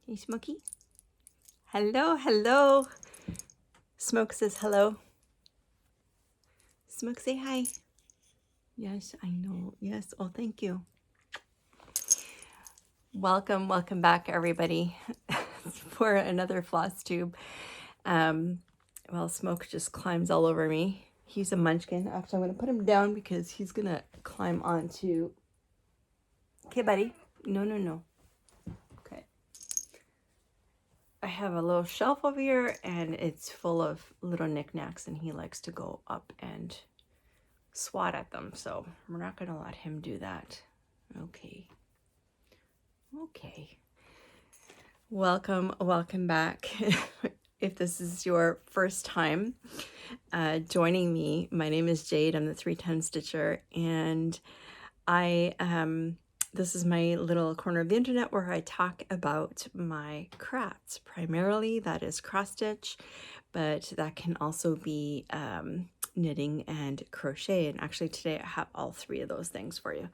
Hey, Smokey. Hello, hello. Smoke says hello. Smoke, say hi. Yes, I know. Yes. Oh, thank you. Welcome back, everybody, for another Flosstube. Well, Smoke just climbs all over me. He's a munchkin. Actually, I'm going to put him down because he's going to climb onto... Okay, buddy. No. Okay. I have a little shelf over here, and it's full of little knickknacks, and he likes to go up and swat at them, so we're not going to let him do that. Okay. Welcome back. If this is your first time joining me, my name is Jade. I'm the 310 Stitcher, and this is my little corner of the internet where I talk about my crafts. Primarily that is cross stitch, but that can also be knitting and crochet. And actually today I have all three of those things for you.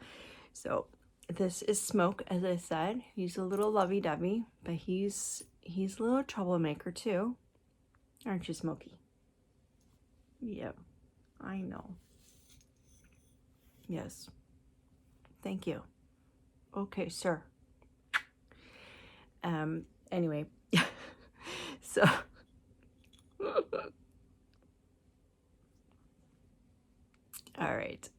So this is Smoke, as I said. He's a little lovey-dovey, but he's a little troublemaker too. Aren't you, Smokey? Yep, I know. Yes. Thank you. Okay, sir. Anyway, so all right.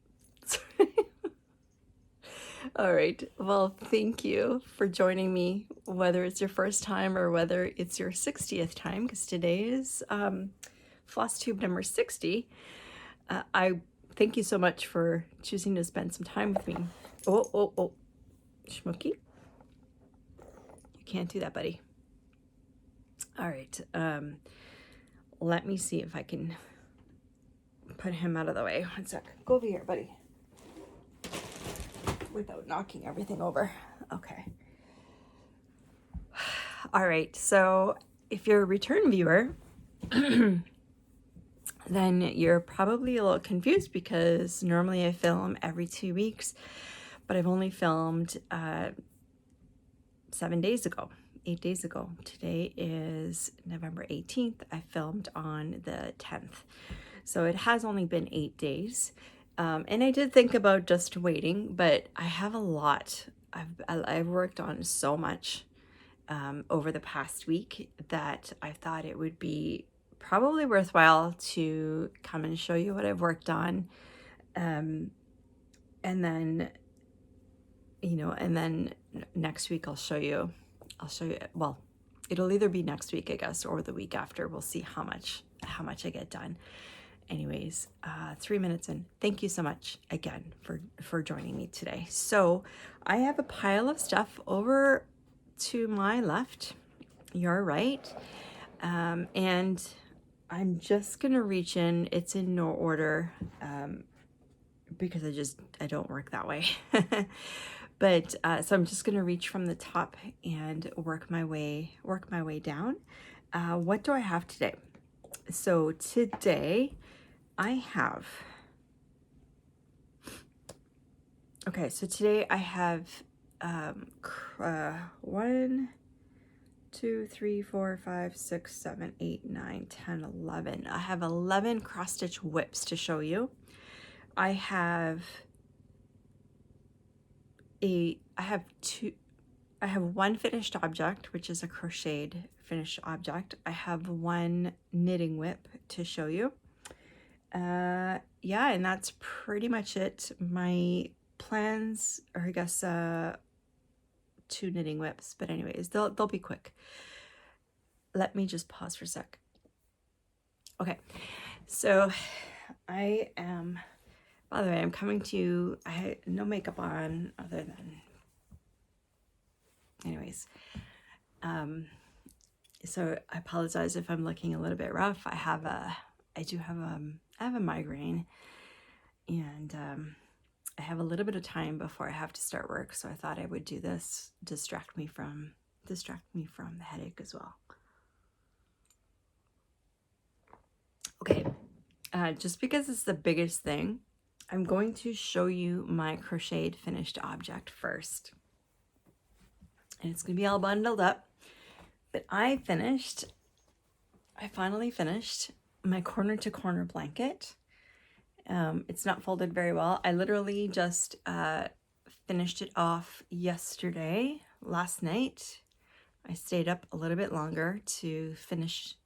All right. Well, thank you for joining me, whether it's your first time or whether it's your 60th time, because today is Flosstube number 60. I thank you so much for choosing to spend some time with me. Oh. Schmooky. You can't do that, buddy. All right. Let me see if I can put him out of the way. One sec. Go over here, buddy. Without knocking everything over. Okay. All right. So if you're a return viewer, then you're probably a little confused because normally I film every 2 weeks, but I've only filmed 8 days ago. Today is November 18th. I filmed on the 10th. So it has only been 8 days. And I did think about just waiting, but I have a lot. I've worked on so much over the past week that I thought it would be probably worthwhile to come and show you what I've worked on. And then, and then next week I'll show you, well, it'll either be next week, I guess, or the week after. We'll see how much I get done. Anyways, 3 minutes in. Thank you so much again for joining me today. So I have a pile of stuff over to my left, your right, and I'm just gonna reach in. It's in no order because I don't work that way. But so I'm just gonna reach from the top and work my way down. What do I have today? So today I have, today I have 1, 2, 3, 4, 5, 6, 7, 8, 9, 10, 11. I have 11 cross stitch whips to show you. I have one finished object, which is a crocheted finished object. I have one knitting whip to show you. Yeah, and that's pretty much it. My plans are, I guess, 2 knitting whips, but anyways, they'll be quick. Let me just pause for a sec. Okay, so I am, by the way, I'm coming to you, I had no makeup on other than, anyways, so I apologize if I'm looking a little bit rough. I have a migraine, and I have a little bit of time before I have to start work, so I thought I would do this, distract me from the headache as well. Okay, just because it's the biggest thing, I'm going to show you my crocheted finished object first. And it's going to be all bundled up. But I finally finished my corner to corner blanket. It's not folded very well. I literally just finished it off yesterday, last night. I stayed up a little bit longer to finish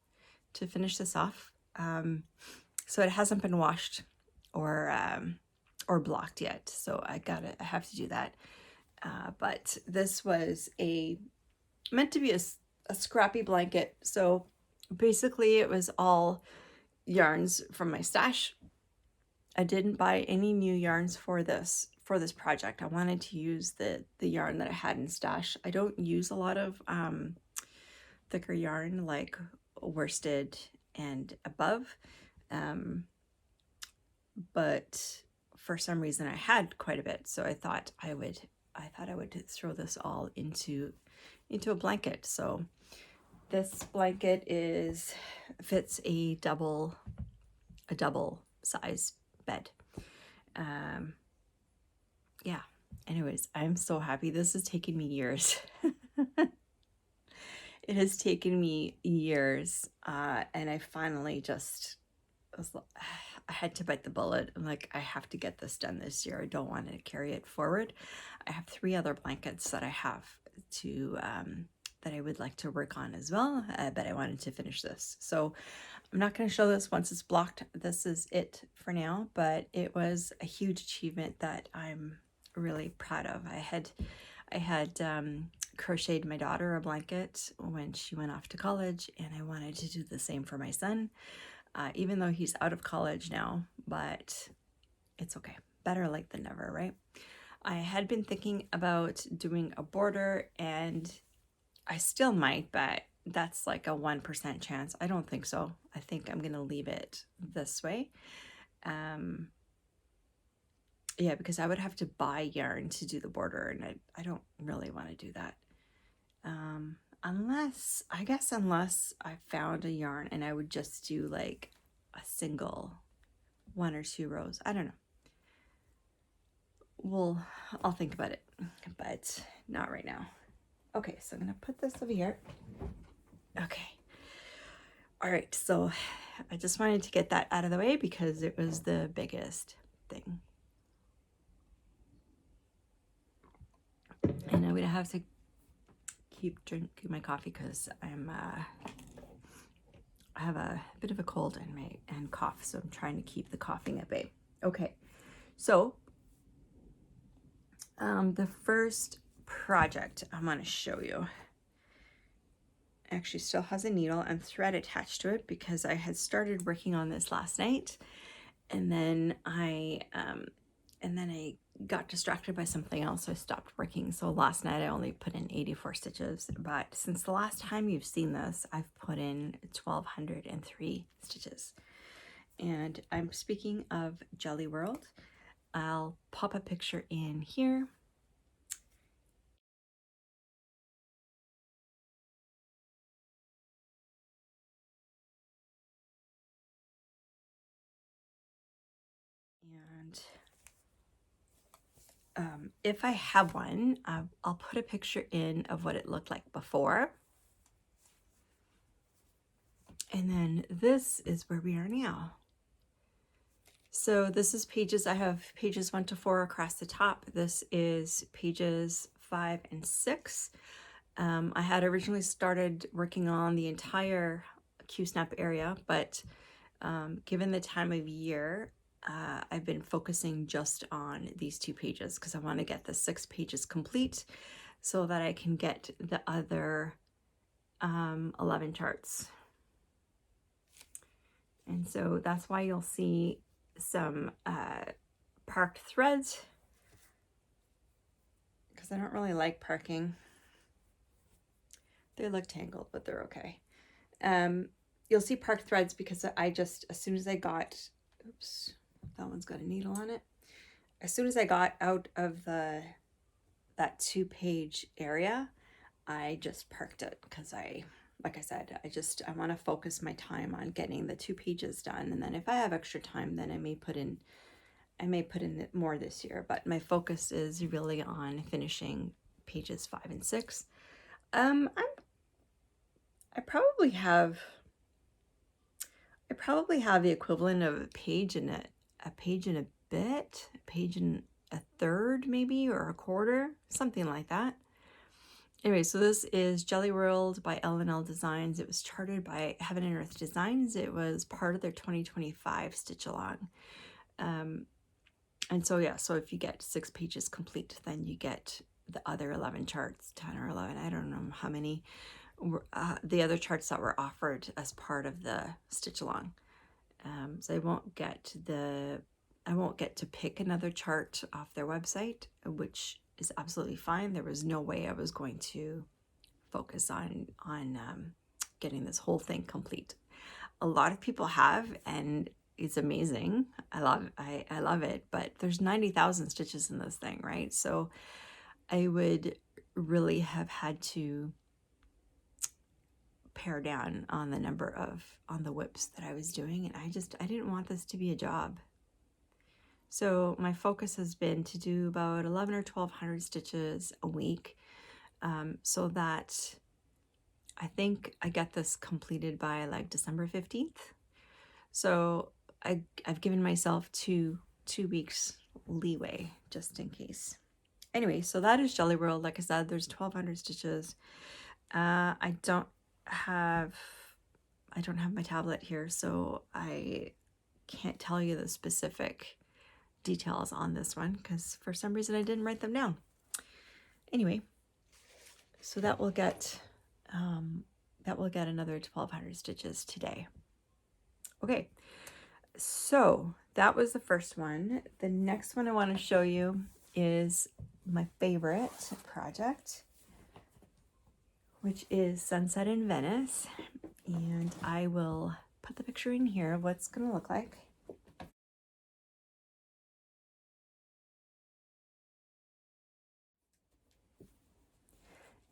this off. So it hasn't been washed or blocked yet. So I have to do that. But this was meant to be a scrappy blanket. So basically it was all yarns from my stash. I didn't buy any new yarns for this project. I wanted to use the yarn that I had in stash. I don't use a lot of thicker yarn like worsted and above, but for some reason I had quite a bit, so I thought I would throw this all into a blanket. So this blanket fits a double size bed. Yeah, anyways, I'm so happy. This has taken me years. It has taken me years, and I finally I had to bite the bullet. I'm like, I have to get this done this year. I don't want to carry it forward. I have 3 other blankets that I have to that I would like to work on as well, but I wanted to finish this. So I'm not going to show this once it's blocked. This is it for now, but it was a huge achievement that I'm really proud of. I had crocheted my daughter a blanket when she went off to college, and I wanted to do the same for my son, even though he's out of college now, but it's okay. Better late than never, right? I had been thinking about doing a border, and I still might, but that's like a 1% chance. I don't think so. I think I'm going to leave it this way. Yeah, because I would have to buy yarn to do the border, and I don't really want to do that. Unless I found a yarn and I would just do like a single 1 or 2 rows. I don't know. Well, I'll think about it, but not right now. Okay, so I'm going to put this over here. Okay. All right, so I just wanted to get that out of the way because it was the biggest thing. And I'm going to have to keep drinking my coffee because I have a bit of a cold and cough, so I'm trying to keep the coughing at bay. Okay, so the first project I'm going to show you actually still has a needle and thread attached to it because I had started working on this last night, and then I got distracted by something else, so I stopped working. So last night I only put in 84 stitches, but since the last time you've seen this, I've put in 1,203 stitches. And I'm speaking of Jelly World. I'll pop a picture in here. And if I have one, I'll put a picture in of what it looked like before. And then this is where we are now. So this is pages, I have pages 1 to 4 across the top. This is pages 5 and 6. I had originally started working on the entire Q-snap area, but given the time of year, I've been focusing just on these 2 pages because I want to get the 6 pages complete so that I can get the other 11 charts. And so that's why you'll see some parked threads, because I don't really like parking. They look tangled, but they're okay. You'll see parked threads because I just, as soon as I got, oops, that one's got a needle on it. As soon as I got out of that 2-page area, I just parked it because like I said, I want to focus my time on getting the 2 pages done. And then if I have extra time, then I may put in more this year, but my focus is really on finishing pages 5 and 6. I'm I probably have the equivalent of a page and a page and a bit, a page and a third maybe, or a quarter, something like that. Anyway, so this is Jelly World by L&L Designs. It was chartered by Heaven and Earth Designs. It was part of their 2025 stitch along. And so yeah, so if you get 6 pages complete, then you get the other 11 charts, 10 or 11, I don't know how many, the other charts that were offered as part of the stitch along. So I won't get to pick another chart off their website, which is absolutely fine. There was no way I was going to focus on getting this whole thing complete. A lot of people have, and it's amazing. I love it, but there's 90,000 stitches in this thing, right? So I would really have had to pare down on the number of on the whips that I was doing, and I didn't want this to be a job. So my focus has been to do about 11 or 1200 stitches a week, so that I think I get this completed by like December 15th. So I've given myself two weeks leeway just in case. Anyway, so that is Jelly World. Like I said, there's 1200 stitches. I don't have my tablet here, so I can't tell you the specific details on this one because for some reason I didn't write them down. Anyway, so that will get another 1200 stitches today. Okay, so that was the first one. The next one I want to show you is my favorite project, which is Sunset in Venice, and I will put the picture in here of what's going to look like.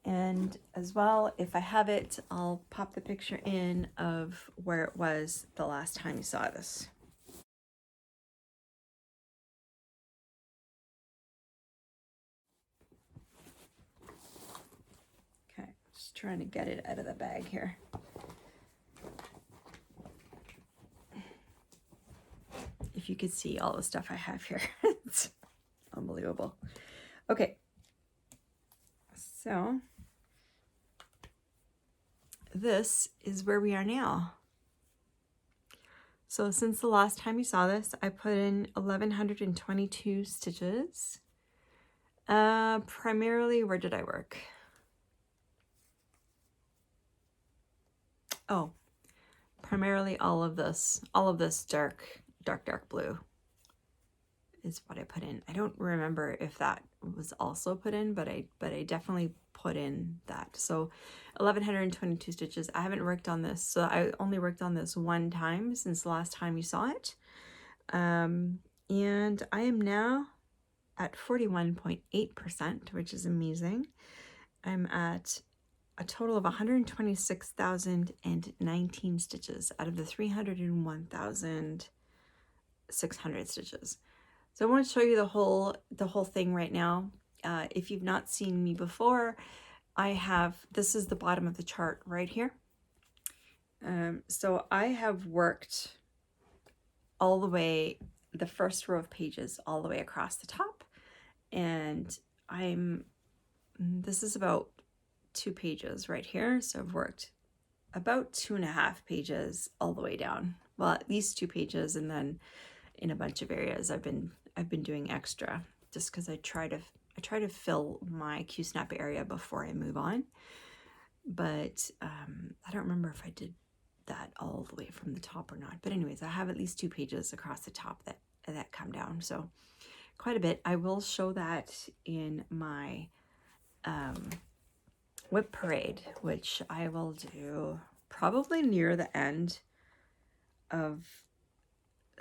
And as well, if I have it, I'll pop the picture in of where it was the last time you saw this. Okay, just trying to get it out of the bag here. If you could see all the stuff I have here, it's unbelievable. Okay, so this is where we are now. So since the last time you saw this, I put in 1122 stitches. Primarily, where did I work? Oh, primarily all of this dark blue is what I put in. I don't remember if that was also put in, but I definitely put in that. So 1122 stitches. I haven't worked on this, so I only worked on this one time since the last time you saw it. And I am now at 41.8%, which is amazing. I'm at a total of 126,019 stitches out of the 301,600 stitches. So I want to show you the whole thing right now. If you've not seen me before, this is the bottom of the chart right here. So I have worked all the way, the first row of pages all the way across the top, and this is about 2 pages right here. So I've worked about 2.5 pages all the way down. Well, at least 2 pages, and then in a bunch of areas I've been doing extra just because I try to fill my Q-snap area before I move on. But I don't remember if I did that all the way from the top or not. But anyways, I have at least 2 pages across the top that come down. So quite a bit. I will show that in my whip parade, which I will do probably near the end of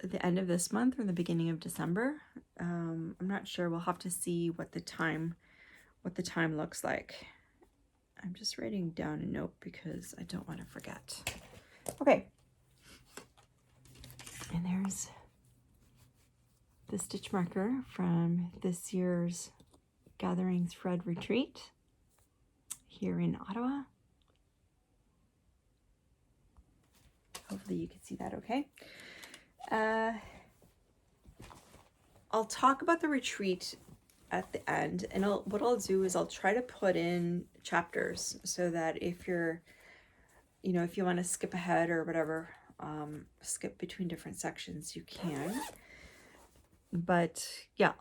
this month or the beginning of December. I'm not sure. We'll have to see what the time looks like. I'm just writing down a note because I don't want to forget. Okay. And there's the stitch marker from this year's Gathering Thread Retreat here in Ottawa. Hopefully you can see that okay. I'll talk about the retreat at the end, and what I'll do is I'll try to put in chapters so that if you're, you know, if you want to skip ahead or whatever, skip between different sections, you can. But yeah,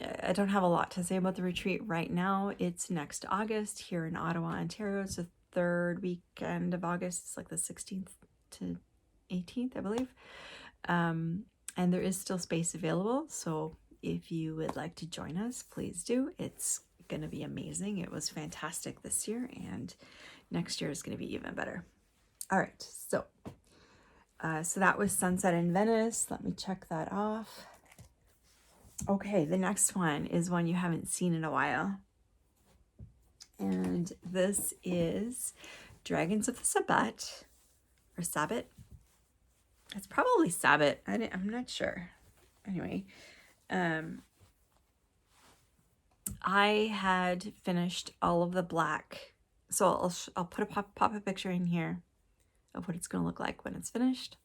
I don't have a lot to say about the retreat right now. It's next August here in Ottawa, Ontario. It's the third weekend of August. It's like the 16th to 18th, I believe. And there is still space available. So if you would like to join us, please do. It's going to be amazing. It was fantastic this year, and next year is going to be even better. All right. So that was Sunset in Venice. Let me check that off. Okay, the next one is one you haven't seen in a while. And this is Dragons of the Sabbat, or Sabbat. It's probably Sabbat. I'm not sure. Anyway, I had finished all of the black. So I'll put pop a picture in here of what it's going to look like when it's finished.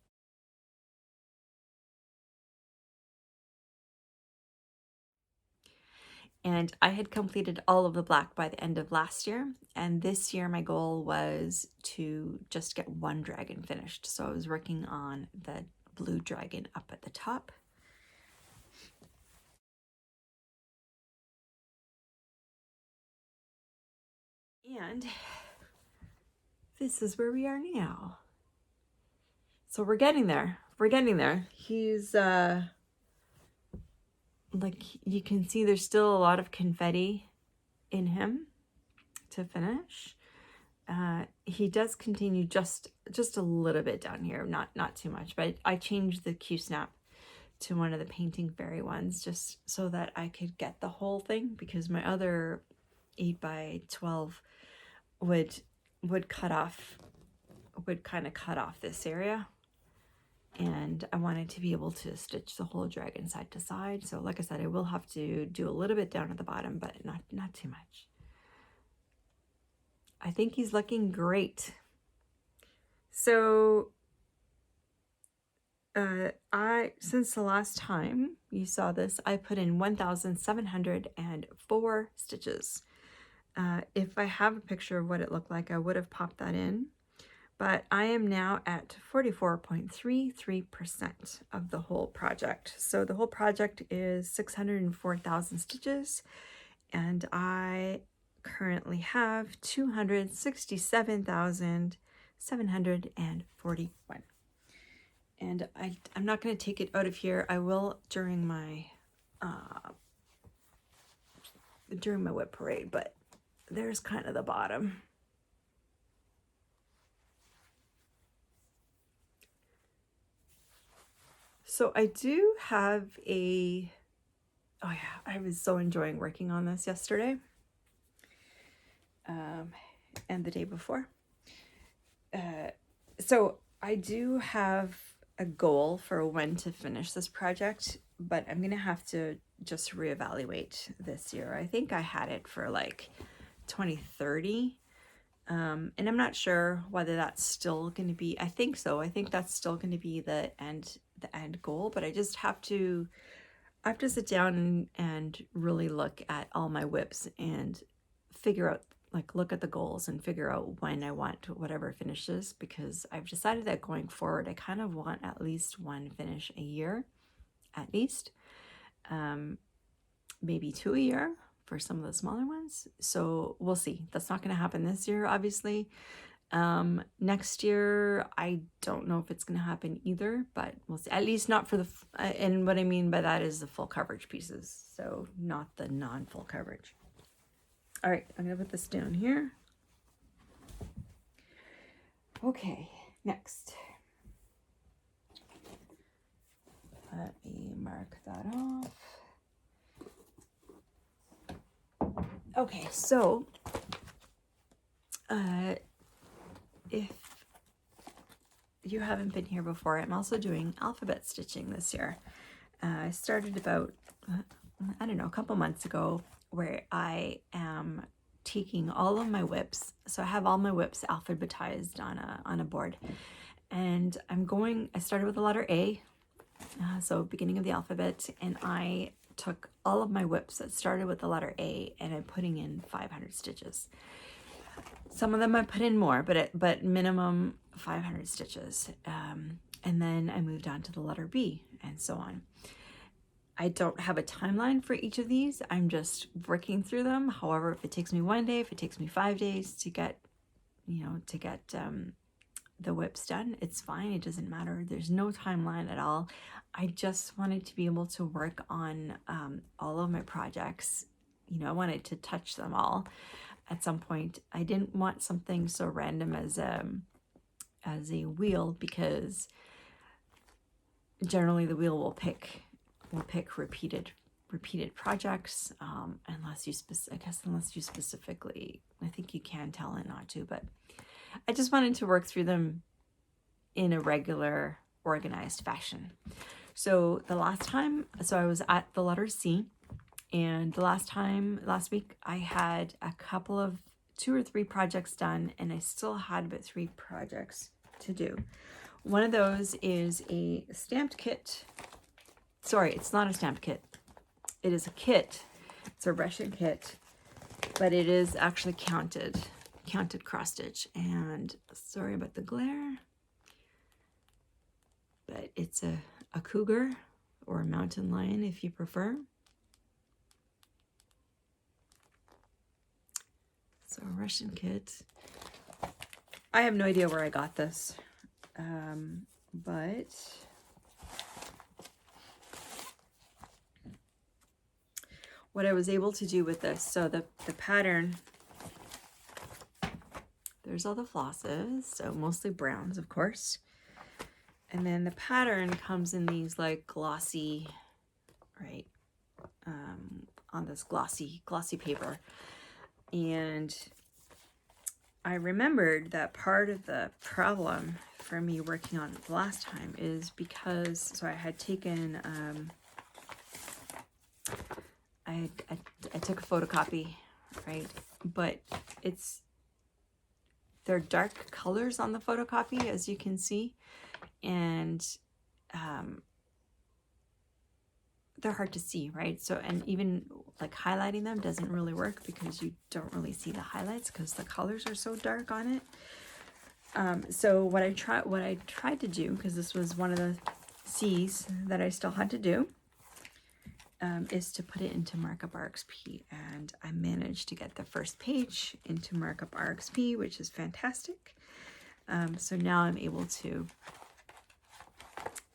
And I had completed all of the black by the end of last year. And this year my goal was to just get one dragon finished. So I was working on the blue dragon up at the top. And this is where we are now. So we're getting there. We're getting there. He's like, you can see there's still a lot of confetti in him to finish. He does continue just a little bit down here, not too much, but I changed the Q snap to one of the Painting Fairy ones just so that I could get the whole thing, because my other 8x12 would kind of cut off this area, and I wanted to be able to stitch the whole dragon side to side. So like I said, I will have to do a little bit down at the bottom, but not too much. I think he's looking great. So since the last time you saw this, I put in 1,704 stitches. If I have a picture of what it looked like, I would have popped that in. But I am now at 44.33% of the whole project. So the whole project is 604,000 stitches, and I currently have 267,741. And I'm not going to take it out of here. I will during my whip parade, but there's kind of the bottom. So I do have oh yeah, I was so enjoying working on this yesterday and the day before. So I do have a goal for when to finish this project, but I'm gonna have to just reevaluate this year. I think I had it for like 2030. And I'm not sure whether that's still going to be, I think so. I think that's still going to be the end goal, but I just have to sit down and really look at all my whips and figure out, like, look at the goals and figure out when I want whatever finishes, because I've decided that going forward, I kind of want at least one finish a year, at least, maybe 2 a year for some of the smaller ones. So we'll see. That's not going to happen this year, obviously. Next year, I don't know if it's going to happen either, but we'll see. At least not for the, and what I mean by that is the full coverage pieces. So not the non-full coverage. All right, I'm going to put this down here. Okay, next. Let me mark that off. Okay, so if you haven't been here before, I'm also doing alphabet stitching this year. I started about, I don't know, a couple months ago, where I am taking all of my whips. So I have all my whips alphabetized on a board, And I started with the letter A, so beginning of the alphabet, and I took all of my whips that started with the letter A and I'm putting in 500 stitches. Some of them I put in more, but minimum 500 stitches. And then I moved on to the letter B and so on. I don't have a timeline for each of these. I'm just working through them. However, if it takes me 1 day, if it takes me 5 days to get, the whips done, it's fine. It doesn't matter. There's no timeline at all. I just wanted to be able to work on all of my projects. I wanted to touch them all at some point. I didn't want something so random as a wheel, because generally the wheel will pick repeated projects, unless you specifically, I think you can tell it not to, but I just wanted to work through them in a regular, organized fashion. So I was at the letter C, and last week, I had a couple of 2 or 3 projects done, and I still had about 3 projects to do. One of those is a stamped kit. Sorry, it's not a stamped kit. It is a kit. It's a Russian kit, but it is actually counted cross stitch. And sorry about the glare, but it's a cougar or a mountain lion if you prefer. So a Russian kit. I have no idea where I got this, but what I was able to do with this, so the pattern, there's all the flosses, so mostly browns, of course. And then the pattern comes in these like glossy, right, on this glossy paper. And I remembered that part of the problem for me working on it last time is because, so I had taken, I took a photocopy, right, but they're dark colors on the photocopy, as you can see, and they're hard to see, right? So, and even like highlighting them doesn't really work because you don't really see the highlights because the colors are so dark on it. So what I tried to do, because this was one of the C's that I still had to do, is to put it into Markup RXP, and I managed to get the first page into Markup RXP, which is fantastic. So now I'm able to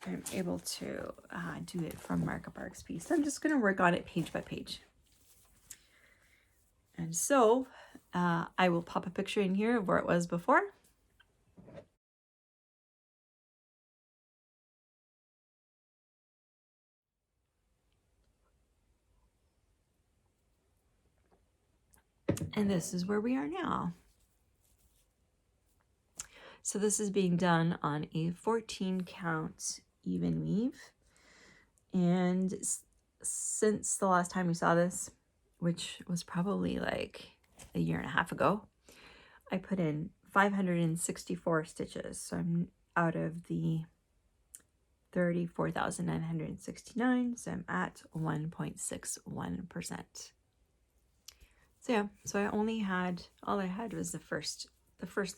do it from Markup RXP. So I'm just going to work on it page by page. And so I will pop a picture in here of where it was before. And this is where we are now. So this is being done on a 14 count even weave. And since the last time we saw this, which was probably like a year and a half ago, I put in 564 stitches. So I'm out of the 34,969. So I'm at 1.61%. So yeah, so all I had was the first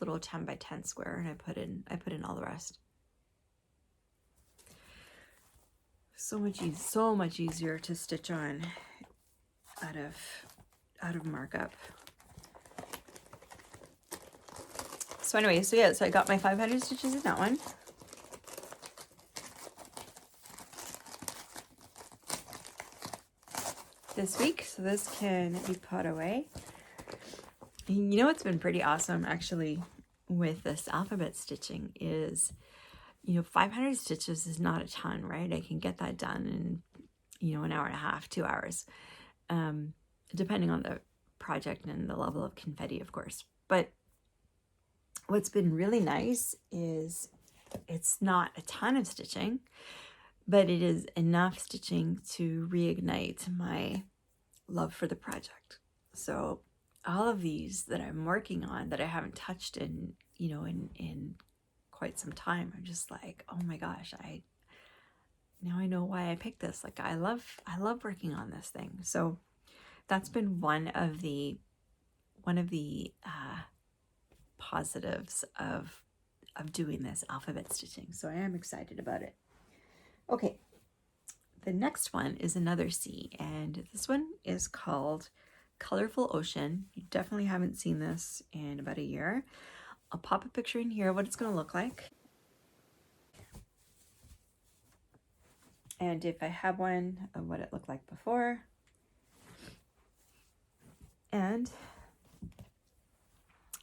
little 10 by 10 square, and I put in all the rest. So much easier to stitch on out of markup. So anyway, so I got my 500 stitches in that one. This week, so this can be put away. And you know what's been pretty awesome actually with this alphabet stitching is, 500 stitches is not a ton, right? I can get that done in, an hour and a half, 2 hours, depending on the project and the level of confetti, of course. But what's been really nice is it's not a ton of stitching, but it is enough stitching to reignite my love for the project. So all of these that I'm working on that I haven't touched in quite some time. I'm just like, oh my gosh, now I know why I picked this. Like I love working on this thing. So that's been one of the positives of doing this alphabet stitching. So I am excited about it. Okay, the next one is another C, and this one is called Colorful Ocean. You definitely haven't seen this in about a year. I'll pop a picture in here of what it's going to look like. And if I have one of what it looked like before. And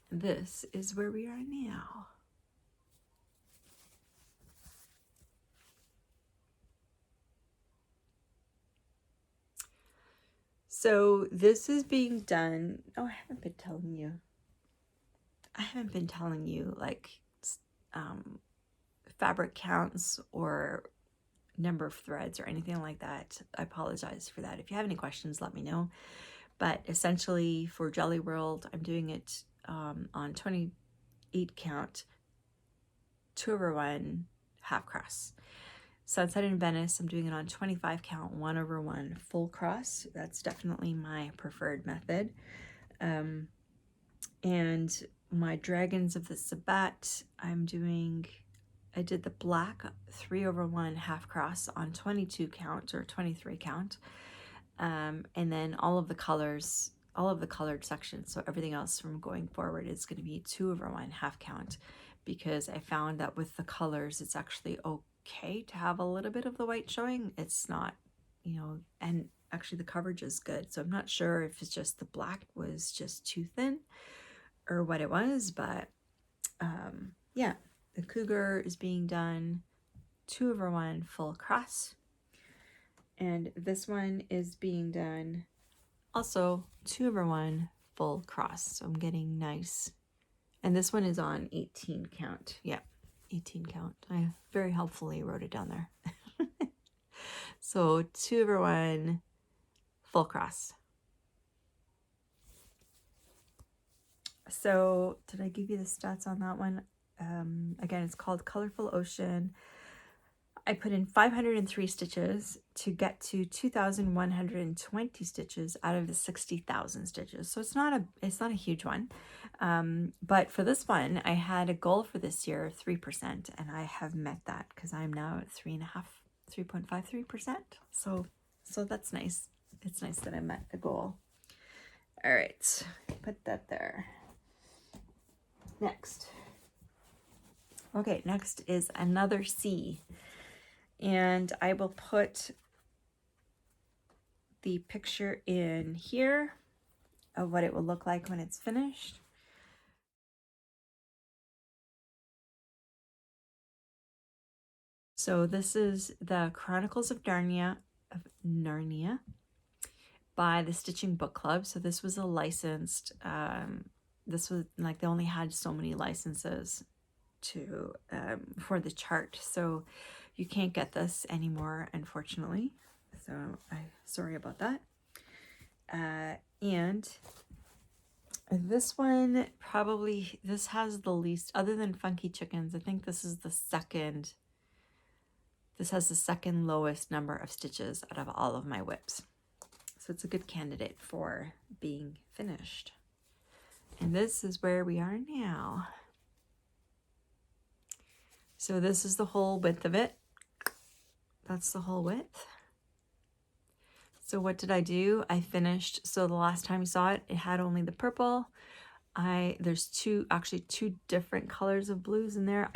this is where we are now. So this is being done. Oh, I haven't been telling you. Like fabric counts or number of threads or anything like that. I apologize for that. If you have any questions, let me know. But essentially for Jelly World, I'm doing it on 28 count, 2/1 half cross. Sunset in Venice, I'm doing it on 25 count, 1/1 full cross. That's definitely my preferred method. And my Dragons of the Sabbat, I did the black 3/1 half cross on 22 count or 23 count. And then all of the colored sections, so everything else from going forward is going to be 2/1 half count, because I found that with the colors, it's actually okay to have a little bit of the white showing. It's not, and actually the coverage is good. So I'm not sure if it's just the black was just too thin or what it was, but yeah, the cougar is being done 2/1 full cross, and this one is being done also 2/1 full cross. So I'm getting nice, and this one is on 18 count. Yeah, 18 count. I very helpfully wrote it down there. So 2/1 full cross. So did I give you the stats on that one? Again, it's called Colorful Ocean. I put in 503 stitches to get to 2,120 stitches out of the 60,000 stitches. So it's not a huge one. But for this one, I had a goal for this year of 3%, and I have met that because I'm now at 3.53%. So that's nice. It's nice that I met the goal. All right, put that there. Next. Okay, next is another C. And I will put the picture in here of what it will look like when it's finished. So this is the Chronicles of Narnia by the Stitching Book Club. So this was a licensed, this was like, they only had so many licenses to for the chart. So you can't get this anymore, unfortunately. So sorry about that. And this one, this has the least, other than Funky Chickens, I think this is the second. This has the second lowest number of stitches out of all of my whips. So it's a good candidate for being finished. And this is where we are now. So this is the whole width of it. That's the whole width. So what did I do? I finished, so the last time you saw it, it had only the purple. There's actually two different colors of blues in there.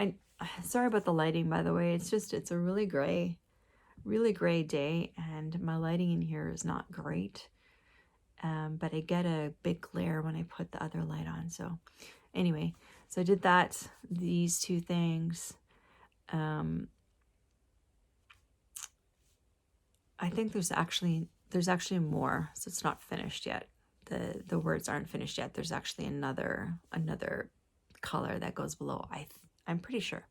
Sorry about the lighting, by the way. It's a really gray day, and my lighting in here is not great. But I get a big glare when I put the other light on. So anyway, so I did these two things. I think there's actually more, so it's not finished yet. The words aren't finished yet. There's actually another color that goes below. I'm pretty sure.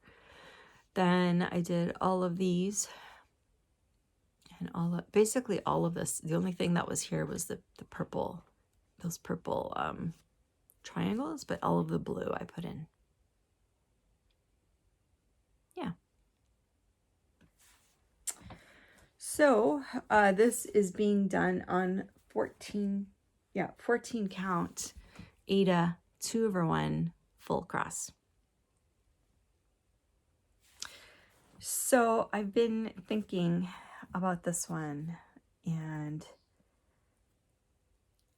Then I did all of these, and basically all of this. The only thing that was here was the purple, those purple triangles, but all of the blue I put in. So this is being done on 14 count Aida 2/1 full cross. So I've been thinking about this one, and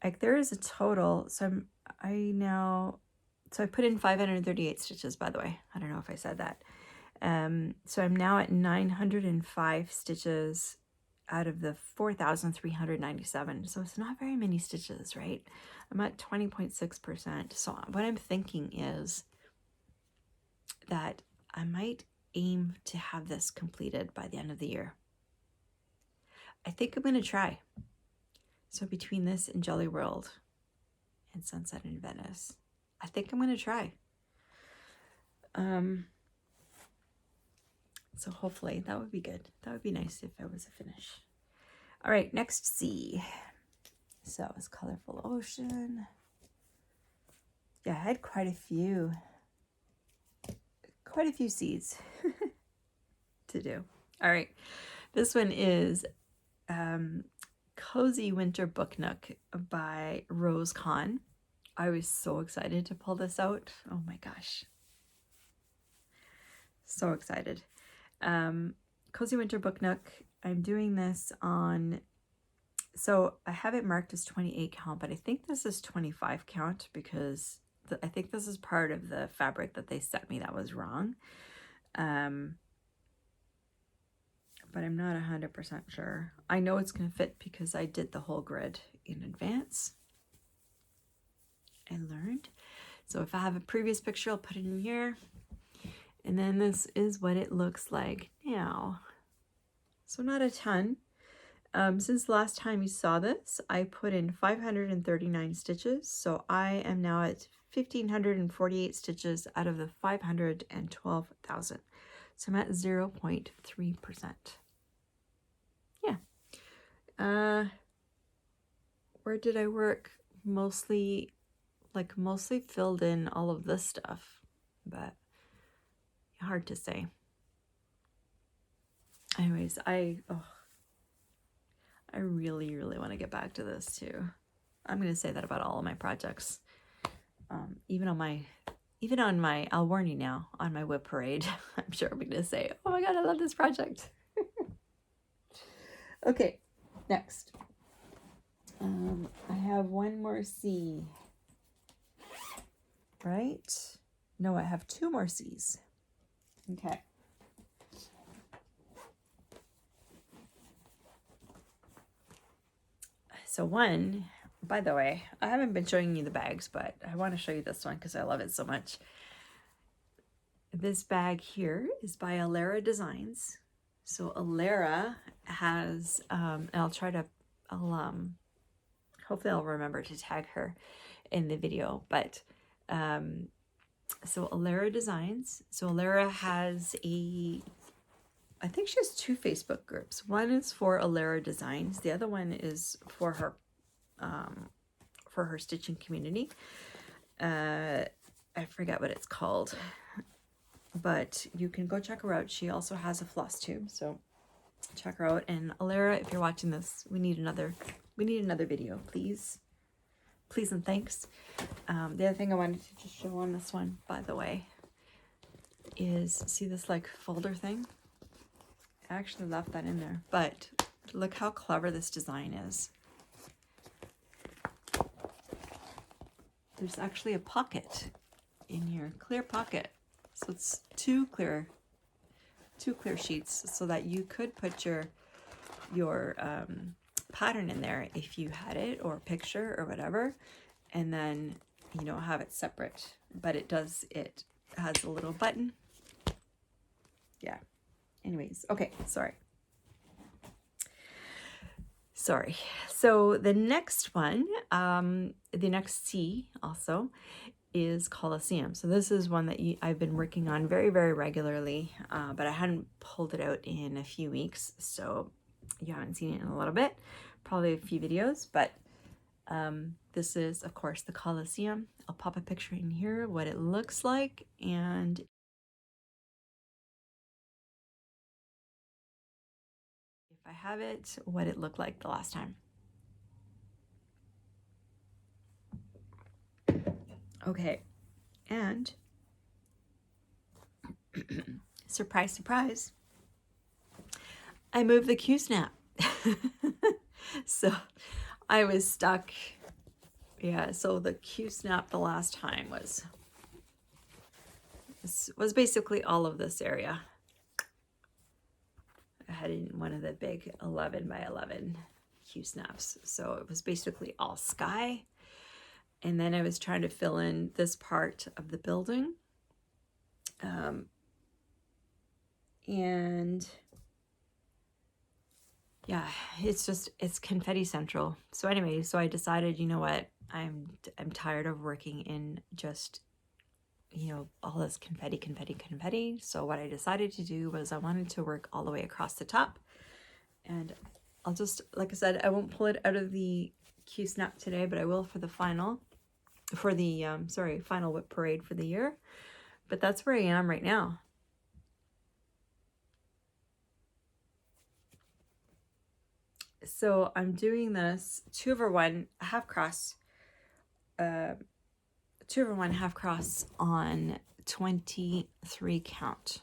like there is a total, so I put in 538 stitches, by the way. I don't know if I said that. So I'm now at 905 stitches out of the 4,397. So it's not very many stitches, right? I'm at 20.6%. So what I'm thinking is that I might aim to have this completed by the end of the year. I think I'm going to try. So between this and Jelly World and Sunset in Venice, I think I'm going to try. So hopefully that would be good. That would be nice if it was a finish. All right, next C. So it's Colorful Ocean. Yeah, I had quite a few C's to do. All right, this one is Cozy Winter Booknook by Rose Kahn. I was so excited to pull this out. Oh my gosh. So excited. Cozy Winter Booknook. I'm doing this on, so I have it marked as 28 count, but I think this is 25 count because I think this is part of the fabric that they sent me that was wrong. But I'm not 100% sure. I know it's going to fit because I did the whole grid in advance. I learned. So if I have a previous picture, I'll put it in here. And then this is what it looks like now. So not a ton. Since the last time you saw this, I put in 539 stitches. So I am now at 1,548 stitches out of the 512,000. So I'm at 0.3%. Yeah. Where did I work? Mostly filled in all of this stuff, but hard to say. Anyways, I really want to get back to this too. I'm going to say that about all of my projects. Even on my, I'll warn you now, on my whip parade, I'm sure I'm going to say, oh my God, I love this project. Okay, next. I have one more C. Right? No, I have two more C's. Okay. So one, by the way, I haven't been showing you the bags, but I want to show you this one because I love it so much. This bag here is by Alara Designs. So Alara has, and hopefully I'll remember to tag her in the video, but so Alara Designs. So Alara has I think she has two Facebook groups. One is for Alara Designs. The other one is for her stitching community. I forget what it's called, but you can go check her out. She also has a Flosstube, so check her out. And Alara, if you're watching this, we need another video, please. Please and thanks. The other thing I wanted to just show on this one, by the way, is see this like folder thing? I actually left that in there, but look how clever this design is. There's actually a pocket in here, clear pocket. So it's two clear sheets so that you could put your pattern in there if you had it, or picture or whatever, and then have it separate. But it has a little button. Yeah. Anyways, okay, sorry. So the next one, the next C also is Coliseum. So this is one that I've been working on very, very regularly, but I hadn't pulled it out in a few weeks, so you haven't seen it in a little bit, probably a few videos, but this is, of course, the Coliseum. I'll pop a picture in here, what it looks like, and if I have it, what it looked like the last time. Okay, and surprise, surprise, I moved the Q-snap. So I was stuck. Yeah, so the Q-snap the last time was basically all of this area. I had in one of the big 11 by 11 Q-snaps. So it was basically all sky. And then I was trying to fill in this part of the building. And yeah, it's confetti central. So anyway, so I decided, you know what, I'm tired of working in just, you know, all this confetti. So what I decided to do was I wanted to work all the way across the top. And I'll just, like I said, I won't pull it out of the Q-snap today, but I will for the final, for the, final whip parade for the year. But that's where I am right now. So I'm doing this 2/1 half cross, 2/1 half cross on 23 count,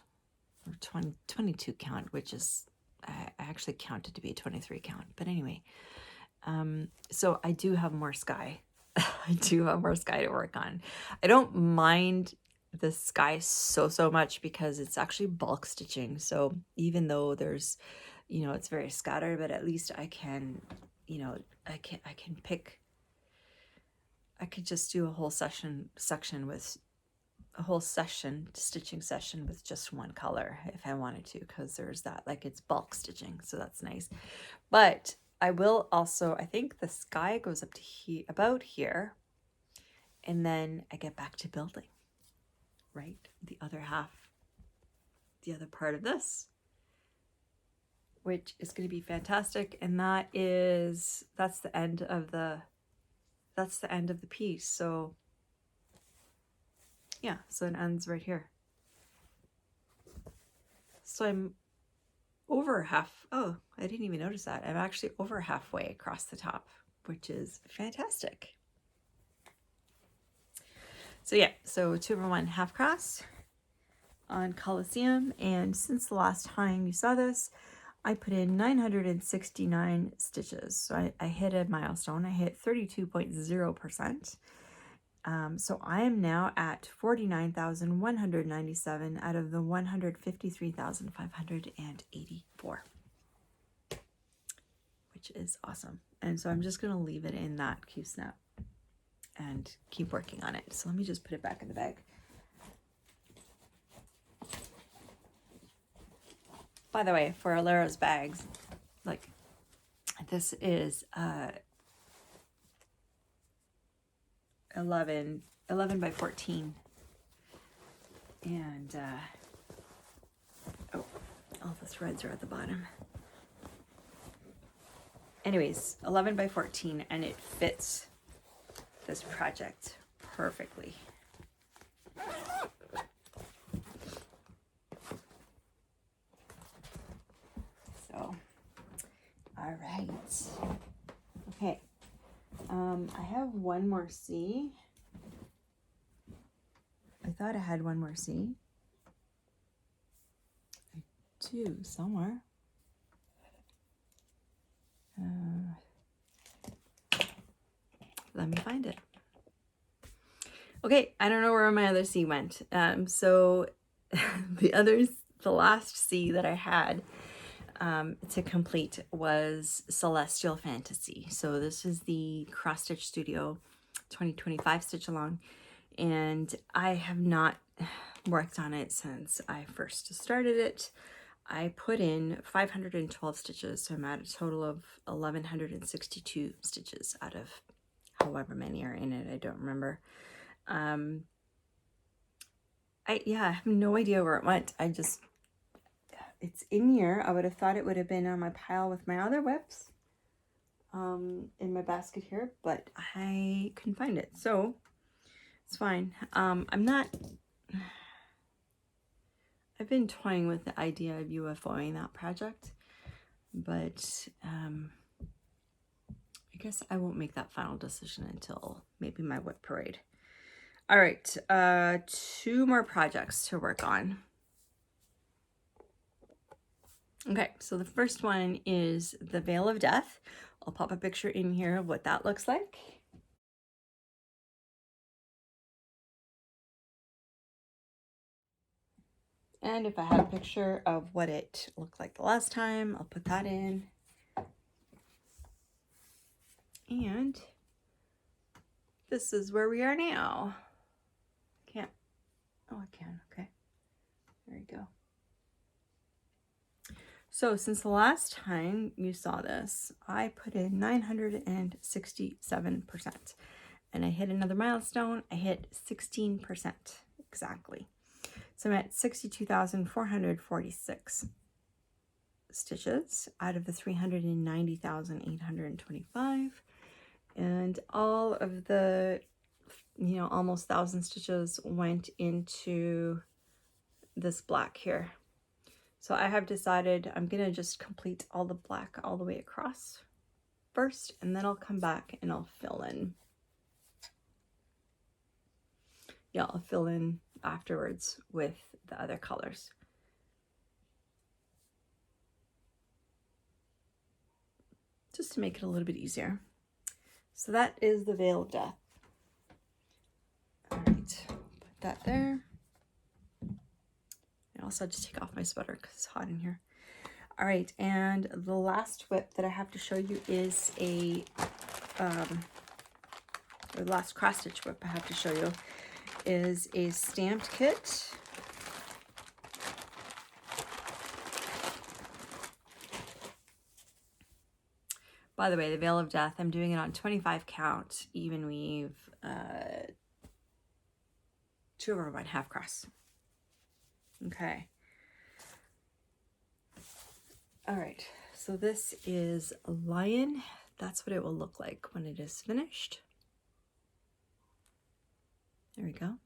or 22 count, which is, I actually counted to be a 23 count. But anyway, so I do have more sky. I do have more sky to work on. I don't mind the sky so much because it's actually bulk stitching. So even though there's, you know, it's very scattered, but at least I can, you know, I can pick, I could just do a whole stitching session with just one color if I wanted to, because there's that, like, it's bulk stitching, so that's nice. But I will also, I think the sky goes up to about here, and then I get back to building, right? The other half, the other part of this, which is going to be fantastic. And that's the end of the piece. So yeah, so it ends right here. So I'm over half, oh, I didn't even notice that. I'm actually over halfway across the top, which is fantastic. So yeah, so 2/1 half cross on Coliseum. And since the last time you saw this, I put in 969 stitches. So I hit a milestone. I hit 32.0%. So I am now at 49,197 out of the 153,584, which is awesome. And so I'm just going to leave it in that Q-snap and keep working on it. So let me just put it back in the bag. By the way, for Alera's bags, like, this is 11 by 14, and oh, all the threads are at the bottom. Anyways, 11 by 14, and it fits this project perfectly. So, all right. Okay. I have one more C. I thought I had one more C. I do somewhere. Let me find it. Okay, I don't know where my other C went. So the last C that I had to complete was Celestial Fantasy. So this is the Cross Stitch Studio 2025 stitch along, and I have not worked on it since I first started it. I put in 512 stitches, so I'm at a total of 1,162 stitches out of however many are in it. I don't remember. I have no idea where it went. It's in here. I would have thought it would have been on my pile with my other whips in my basket here, but I couldn't find it, so it's fine. I've been toying with the idea of UFOing that project, but I guess I won't make that final decision until maybe my whip parade. All right, 2 more projects to work on. Okay, so the first one is the Veil of Death. I'll pop a picture in here of what that looks like. And if I have a picture of what it looked like the last time, I'll put that in. And this is where we are now. Can't, oh, I can, okay. There you go. So since the last time you saw this, I put in 967%. And I hit another milestone. I hit 16% exactly. So I'm at 62,446 stitches out of the 390,825. And all of the, almost 1,000 stitches went into this black here. So I have decided I'm gonna just complete all the black all the way across first, and then I'll come back and I'll fill in. Yeah, I'll fill in afterwards with the other colors. Just to make it a little bit easier. So that is the Veil of Death. All right, put that there. I also had to take off my sweater because it's hot in here. All right, and the last whip that I have to show you is the last cross stitch whip I have to show you is a stamped kit. By the way, the Veil of Death, I'm doing it on 25 count, even weave, 2/1 half cross. Okay. All right, so this is a lion. That's what it will look like when it is finished. There we go.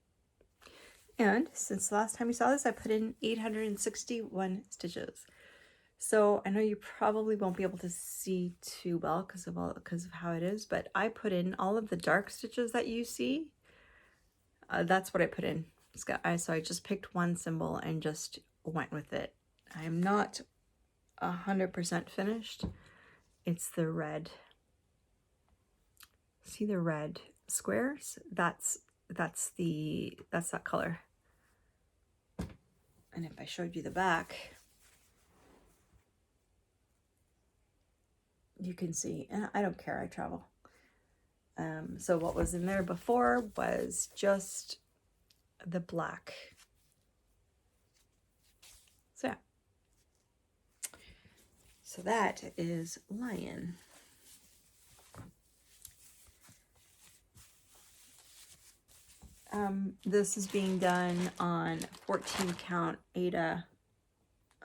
And since the last time you saw this, I put in 861 stitches. So I know you probably won't be able to see too well because of how it is, but I put in all of the dark stitches that you see. That's what I put in. So I just picked one symbol and just went with it. I'm not 100% finished. It's the red. See the red squares? That's that color. And if I showed you the back, you can see, and I don't care, I travel. So what was in there before was just the black. So yeah. So that is lion. This is being done on 14 count Aida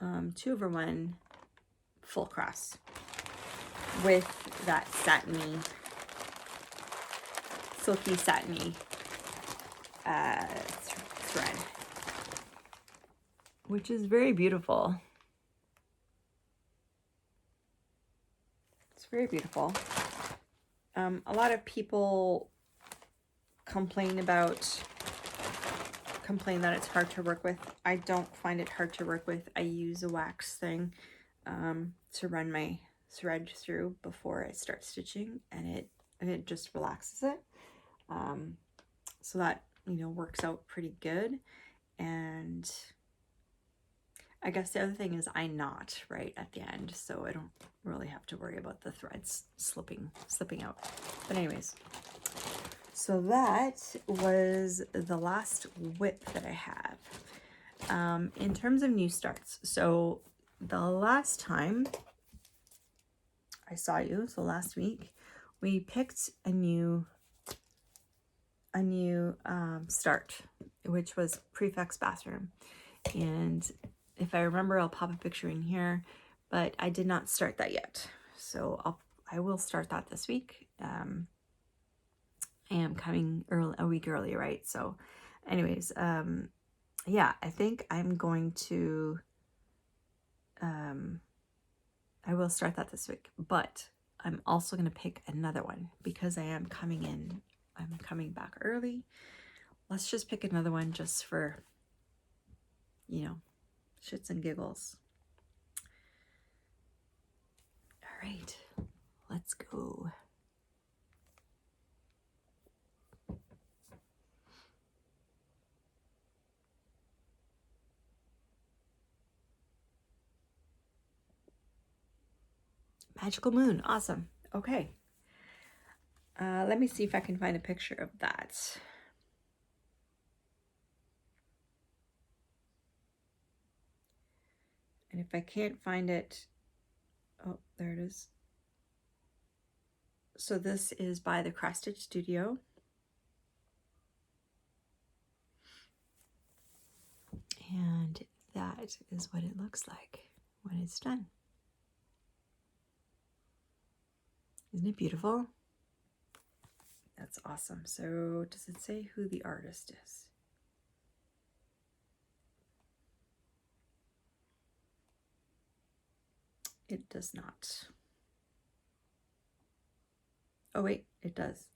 2/1 full cross with that satiny, silky satiny thread, which is very beautiful. It's very beautiful. A lot of people complain that it's hard to work with. I don't find it hard to work with. I use a wax thing to run my thread through before I start stitching, and it just relaxes it. So that, works out pretty good. And I guess the other thing is I knot right at the end, so I don't really have to worry about the threads slipping out. But anyways, so that was the last whip that I have. In terms of new starts, so the last time I saw you, so last week, we picked a new start, which was Prefect's bathroom. And if I remember, I'll pop a picture in here, but I did not start that yet. So I will start that this week. I am coming a week early, right? So anyways, yeah, I think I'm going to I will start that this week, but I'm also going to pick another one because I am coming in. I'm coming back early. Let's just pick another one just for, you know, shits and giggles. All right, let's go. Magical moon, awesome. Okay. Let me see if I can find a picture of that. And if I can't find it, oh, there it is. So this is by the Cross Stitch Studio. And that is what it looks like when it's done. Isn't it beautiful? That's awesome. So does it say who the artist is? It does not. Oh wait, it does.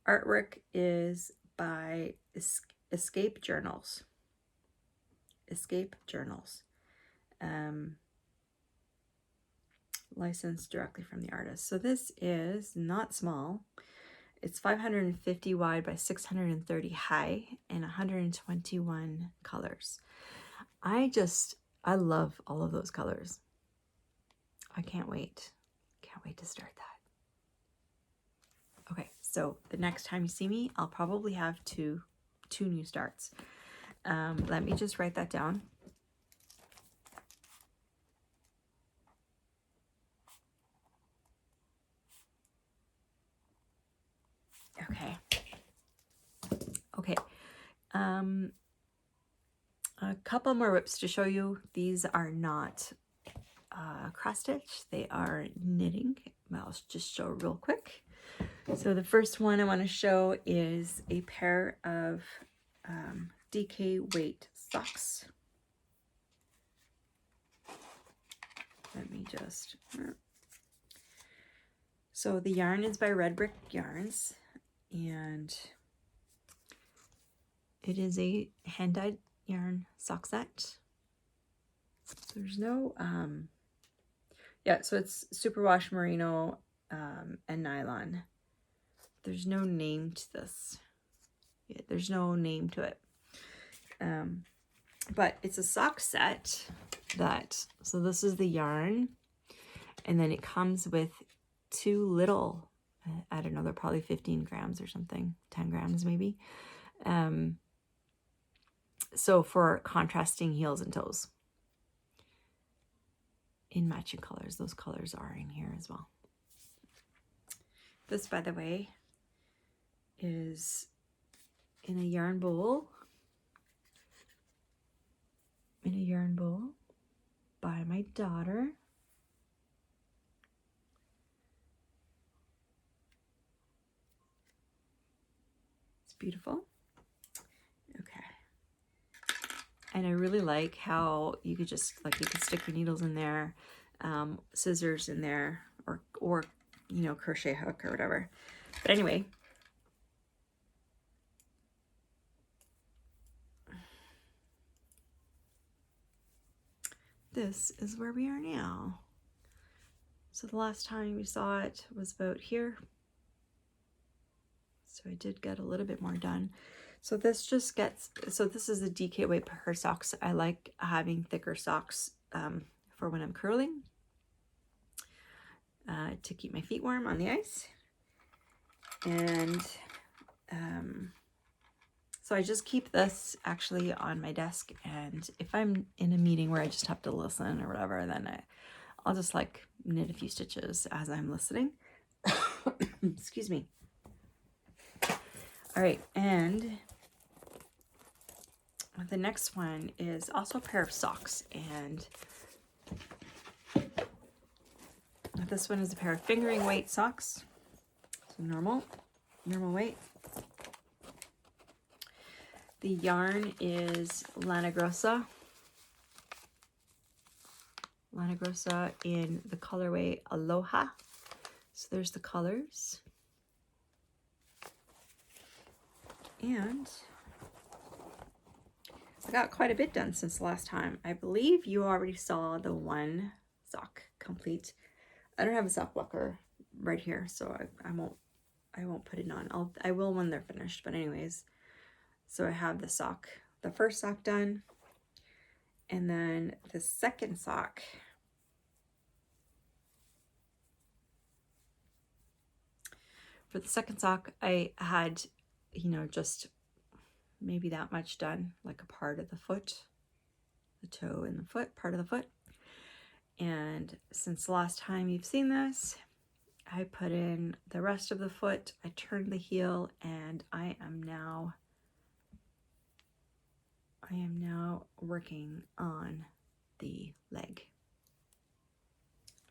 Artwork is by Escape Journals. Escape Journals. Licensed directly from the artist. So this is not small. It's 550 wide by 630 high and 121 colors. I love all of those colors. I can't wait. Can't wait to start that. Okay, so the next time you see me, I'll probably have two new starts. Let me just write that down. Okay. Okay. A couple more whips to show you. These are not cross stitch. They are knitting. I'll just show real quick. So the first one I want to show is a pair of DK weight socks. Let me just... So the yarn is by Red Brick Yarns, and it is a hand-dyed yarn sock set. There's no... yeah, so it's superwash merino and nylon. There's no name to this. Yeah, there's no name to it. But it's a sock set that, so this is the yarn, and then it comes with two little, I don't know, they're probably 15 grams or something, 10 grams maybe. So for contrasting heels and toes in matching colors. Those colors are in here as well. This, by the way, is in a yarn bowl. In a yarn bowl by my daughter. It's beautiful. Okay. And I really like how you could just, like, you could stick your needles in there, scissors in there, or you know, crochet hook or whatever. But anyway, this is where we are now. So the last time we saw it was about here. So I did get a little bit more done. So this just gets, so this is a DK weight per socks. I like having thicker socks for when I'm curling to keep my feet warm on the ice. And so I just keep this actually on my desk, and if I'm in a meeting where I just have to listen or whatever, then I'll just like knit a few stitches as I'm listening. Excuse me. All right, and the next one is also a pair of socks, and this one is a pair of fingering weight socks. So normal weight. The yarn is Lana Grossa Lana Grossa in the colorway Aloha. So there's the colors. And I got quite a bit done since last time. I believe you already saw the one sock complete. I don't have a sock blocker right here, so I won't put it on. I will when they're finished, but anyways. So I have the sock, the first sock done, and then the second sock. For the second sock, I had, you know, just maybe that much done, like a part of the foot, the toe and the foot, part of the foot. And since the last time you've seen this, I put in the rest of the foot, I turned the heel, and I am now working on the leg.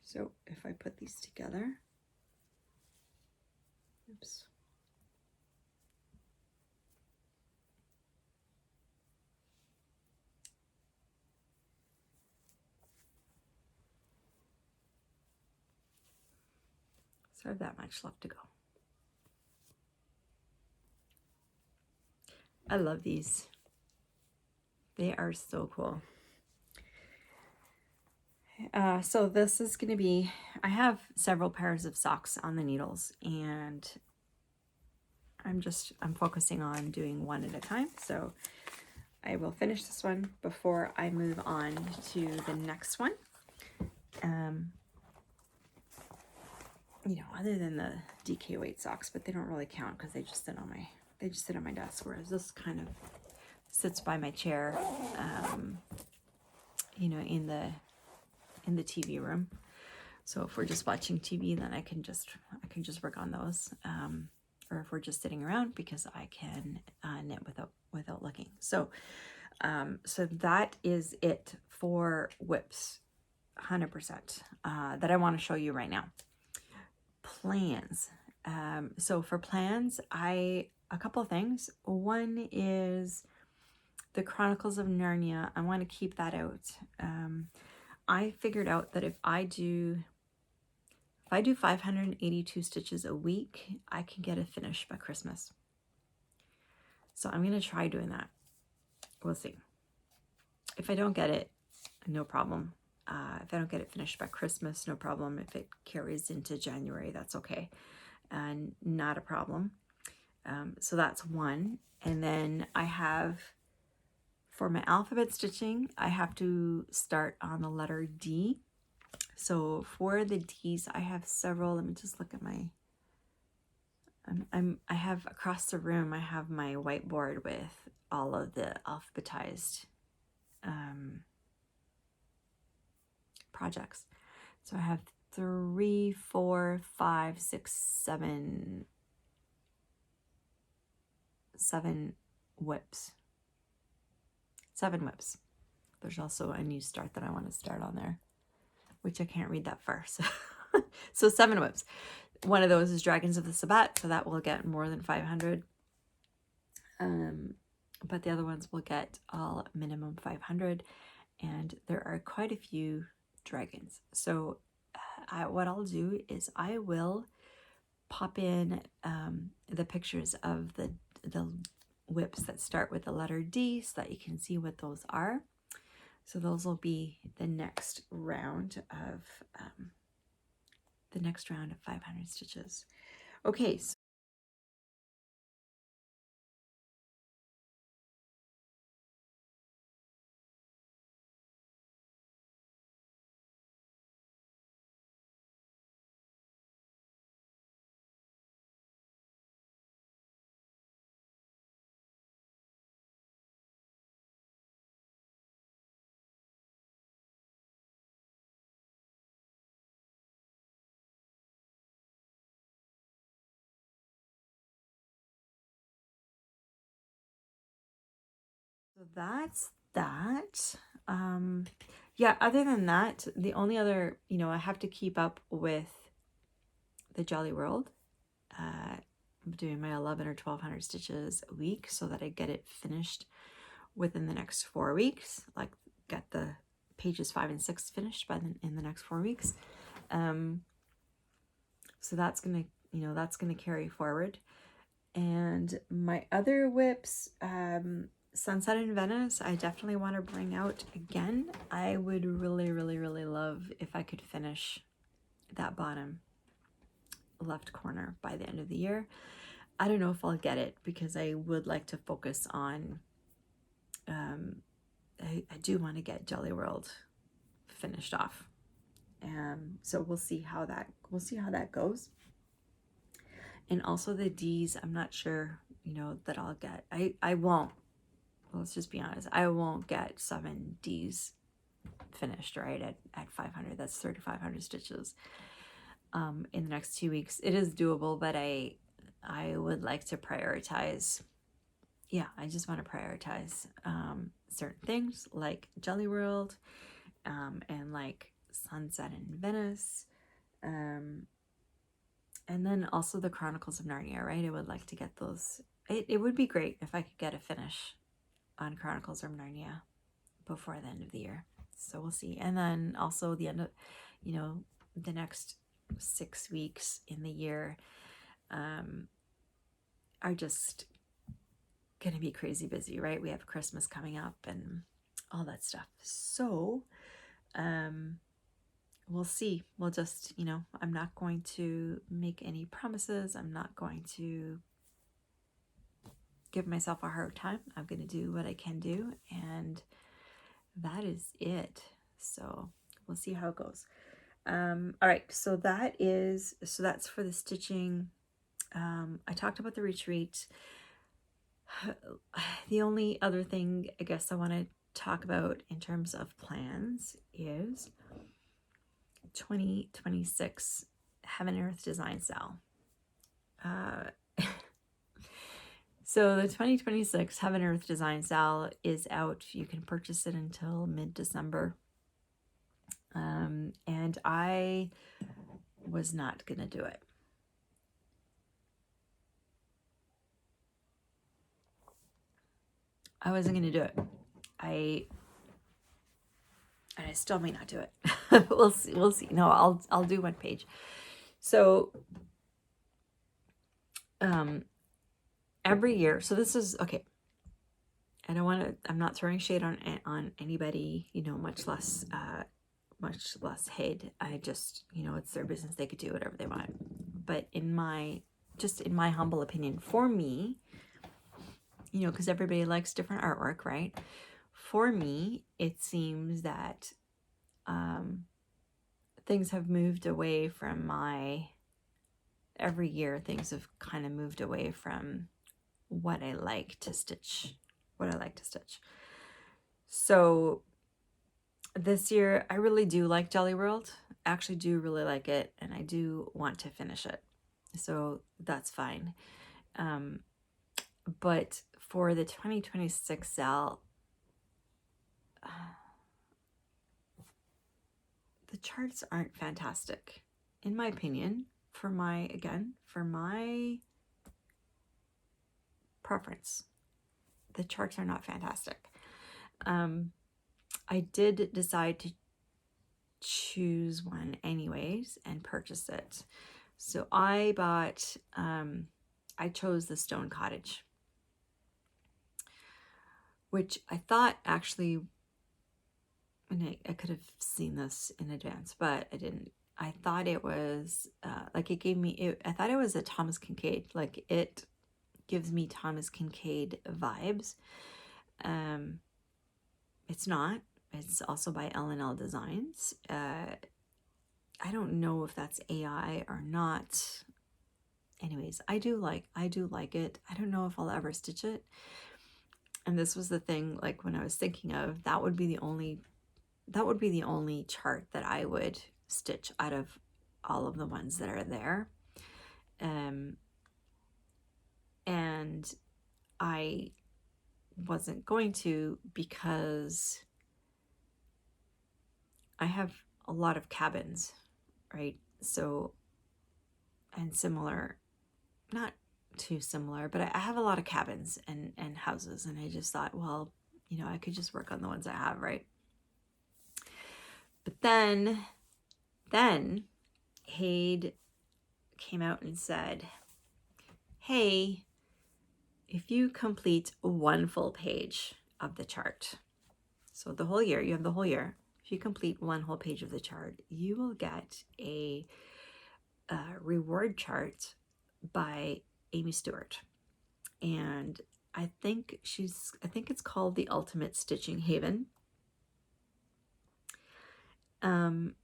So if I put these together, oops. So I have that much left to go. I love these. They are so cool. So this is going to be, I have several pairs of socks on the needles, and I'm focusing on doing one at a time. So I will finish this one before I move on to the next one. You know, other than the DK weight socks, but they don't really count because they just sit on my desk, whereas this kind of sits by my chair, you know, in the TV room. So if we're just watching TV, then I can just work on those, or if we're just sitting around, because I can knit without looking. So so that is it for whips, 100%, that I want to show you right now. Plans. So for plans, a couple of things. One is the Chronicles of Narnia. I want to keep that out. I figured out that if I do 582 stitches a week, I can get it finished by Christmas. So I'm going to try doing that. We'll see. If I don't get it, no problem. If I don't get it finished by Christmas, no problem. If it carries into January, that's okay. And not a problem. So that's one. And then I have, for my alphabet stitching, I have to start on the letter D. So for the D's, I have several. Let me just look at my, I have across the room, I have my whiteboard with all of the alphabetized projects. So I have 3, 4, 5, 6, 7 whips. 7 whips. There's also a new start that I want to start on there, which I can't read that far. So 7 whips. One of those is Dragons of the Sabbat, so that will get more than 500. But the other ones will get all minimum 500, and there are quite a few dragons. So what I'll do is I will pop in the pictures of the whips that start with the letter D, so that you can see what those are. So those will be the next round of 500 stitches. Okay. So that's that. Yeah, other than that, the only other, you know, I have to keep up with the Jolly World. I'm doing my 11 or 1200 stitches a week so that I get it finished within the next 4 weeks, like get the pages 5 and 6 finished in the next 4 weeks. So that's gonna, that's gonna carry forward. And my other whips, Sunset in Venice, I definitely want to bring out again. I would really, really, really love if I could finish that bottom left corner by the end of the year. I don't know if I'll get it because I would like to focus on, I do want to get Jelly World finished off. So we'll see how that goes. And also the D's, I'm not sure, that I'll get. I won't, let's just be honest, I won't get 7 D's finished, right, at 500. That's 3,500 stitches in the next 2 weeks. It is doable, but I would like to prioritize, I just want to prioritize certain things like Jelly World and like Sunset in Venice, and then also the Chronicles of Narnia, right? I would like to get those. It would be great if I could get a finish on Chronicles of Narnia before the end of the year. So we'll see. And then also the end of, the next 6 weeks in the year are just going to be crazy busy, right? We have Christmas coming up and all that stuff. So we'll see. We'll just, I'm not going to make any promises. I'm not going to give myself a hard time. I'm going to do what I can do, and that is it. So we'll see how it goes. All right, so that's for the stitching. I talked about the retreat. The only other thing I guess I want to talk about in terms of plans is 2026 Heaven and Earth Design Sale. So the 2026 Heaven and Earth Design Sale is out. You can purchase it until mid-December. And I was not going to do it. I wasn't going to do it. And I still may not do it. We'll see. No, I'll do one page. So, every year, so this is, okay, I'm not throwing shade on anybody, much less hate. I just, it's their business. They could do whatever they want. But in my humble opinion, for me, because everybody likes different artwork, right? For me, it seems that things have moved away from every year things have kind of moved away from what I like to stitch. So this year, I really do like Jelly World. I actually do really like it, and I do want to finish it. So that's fine. But for the 2026 sale, the charts aren't fantastic, in my opinion, for my preference. The charts are not fantastic. I did decide to choose one anyways and purchase it. So I chose the Stone Cottage, which I thought actually, and I could have seen this in advance, but I didn't. I thought it was, I thought it was a Thomas Kincaid. Like, it gives me Thomas Kincaid vibes. It's not. It's also by L&L Designs. I don't know if that's AI or not. Anyways, I do like it. I don't know if I'll ever stitch it. And this was the thing, like, when I was thinking of, that would be the only chart that I would stitch out of all of the ones that are there. And I wasn't going to, because I have a lot of cabins, right? So, and similar, not too similar, but I have a lot of cabins and houses, and I just thought, well, I could just work on the ones I have, right? But then Haid came out and said, hey, if you complete one full page of the chart, so the whole year, you have the whole year, if you complete one whole page of the chart, you will get a reward chart by Amy Stewart. And I think it's called the Ultimate Stitching Haven. And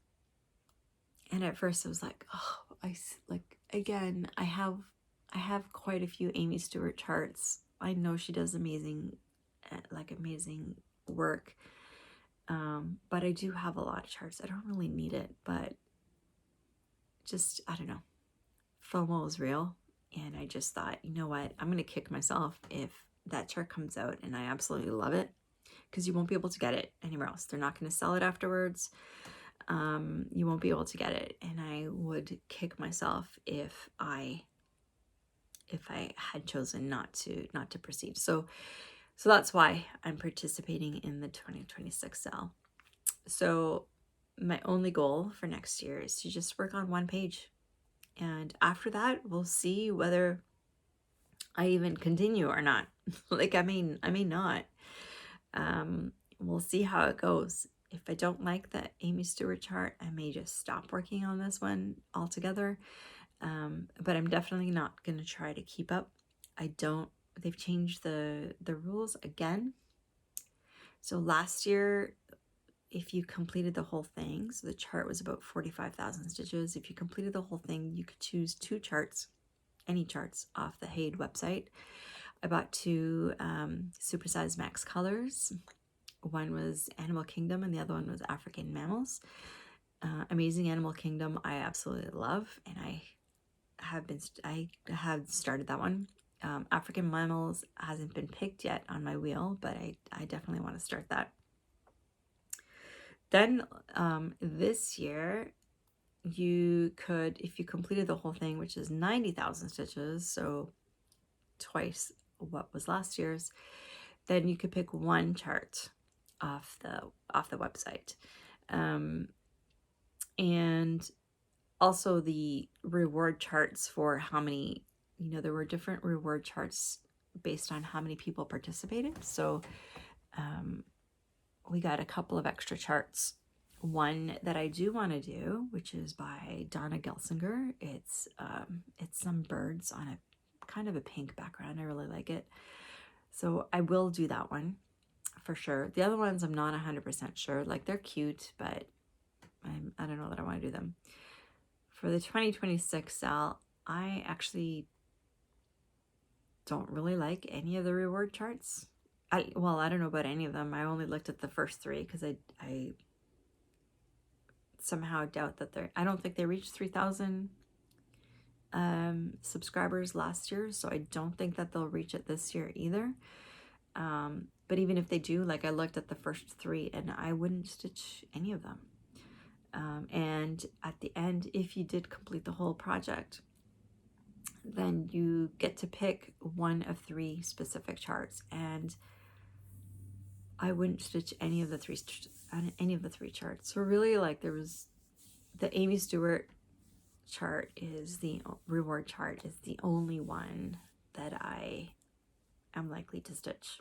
at first I was like, oh, again, I have quite a few Amy Stewart charts. I know she does amazing work. But I do have a lot of charts. I don't really need it, but just, I don't know. FOMO is real. And I just thought, you know what? I'm going to kick myself if that chart comes out and I absolutely love it, because you won't be able to get it anywhere else. They're not going to sell it afterwards. You won't be able to get it. And I would kick myself if I had chosen not to proceed. So that's why I'm participating in the 2026 sale. So my only goal for next year is to just work on one page. And after that, we'll see whether I even continue or not. Like, I may not. We'll see how it goes. If I don't like the Amy Stewart chart, I may just stop working on this one altogether. But I'm definitely not going to try to keep up. They've changed the rules again. So last year, if you completed the whole thing, so the chart was about 45,000 stitches. If you completed the whole thing, you could choose two charts, any charts off the Haid website. I bought two supersized max colors. One was Animal Kingdom and the other one was African Mammals. Amazing Animal Kingdom, I absolutely love, and I have started that one. African Mammals hasn't been picked yet on my wheel, but I definitely want to start that. Then this year, you could, if you completed the whole thing, which is 90,000 stitches, so twice what was last year's, then you could pick one chart off the website. And also the reward charts for how many, there were different reward charts based on how many people participated. So we got a couple of extra charts. One that I do want to do, which is by Donna Gelsinger. It's some birds on a kind of a pink background. I really like it. So I will do that one for sure. The other ones I'm not 100% sure. Like, they're cute, but I don't know that I want to do them. For the 2026 sale, I actually don't really like any of the reward charts. I don't know about any of them. I only looked at the first three because I somehow doubt that I don't think they reached 3,000 subscribers last year, so I don't think that they'll reach it this year either. But even if they do, like, I looked at the first three and I wouldn't stitch any of them. And at the end, if you did complete the whole project, then you get to pick one of three specific charts, and I wouldn't stitch any of the three charts. So really, like, there was the Amy Stewart chart is the reward chart is the only one that I am likely to stitch.